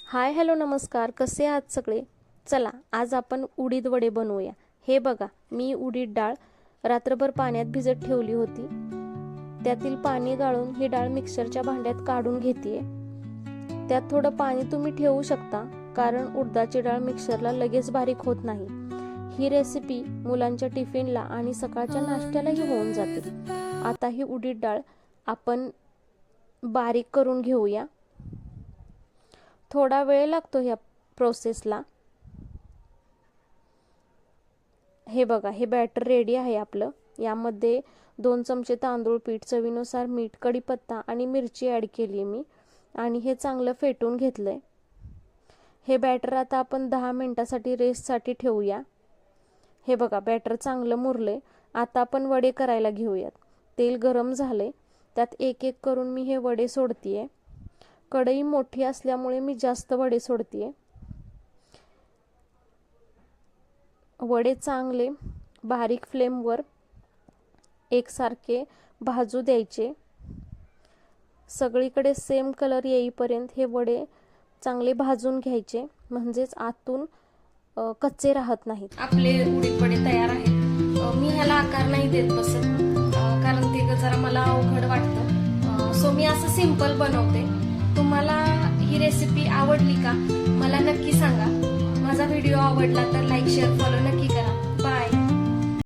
Hi hello नमस्कार, कसे आहात सगळे? चला आज आपण उडीद वडे बनवूया। हे बघा, मी उडीद डाळ रात्रभर पाण्यात भिजत ठेवली होती। त्यातील पाणी गाळून ही डाळ मिक्सरच्या भांड्यात काढून घेतेय। त्यात थोडं पाणी तुम्ही ठेवू शकता, कारण उडदाची डाळ मिक्सरला लगेच बारीक होत नाही। ही रेसिपी मुलांच्या टिफिनला आणि सकाळच्या नाश्त्यालाही होऊन जाते। आता ही उडीद डाळ आपण बारीक करून घेऊया। थोडा वेळ लागतो ह्या प्रोसेसला। हे बघा, हे बॅटर रेडी आहे आपलं। यामध्ये 2 चमचे तांदूळ पीठ, चवीनुसार मीठ, कढीपत्ता आणि मिरची ॲड केली मी आणि हे चांगलं फेटून घेतलंय। हे बॅटर आता आपण 10 मिनिटासाठी रेस्टसाठी ठेवूया। हे बघा, बॅटर चांगलं मुरले। आता आपण वडे करायला घेऊयात। तेल गरम झाले, त्यात एक एक करून मी हे वडे सोडतीये। कढई मोठी असल्यामुळे मी जास्त वडे सोडतीये। वडे चांगले बारीक फ्लेमवर एकसारखे भाजू द्यायचे। सगळीकडे सेम कलर येईपर्यंत हे वडे चांगले भाजून घ्यायचे, म्हणजेच आतून कच्चे राहत नाहीत। आपले उडीद वडे तयार आहेत। मी ह्याला आकार नाही देत बसत, कारण ते जरा मला अवघड वाटतं। सो मी असं सिंपल बनवते। तुम्हाला ही रेसिपी आवडली का मला नक्की सांगा। माझा व्हिडिओ आवडला तर लाईक शेअर फॉलो नक्की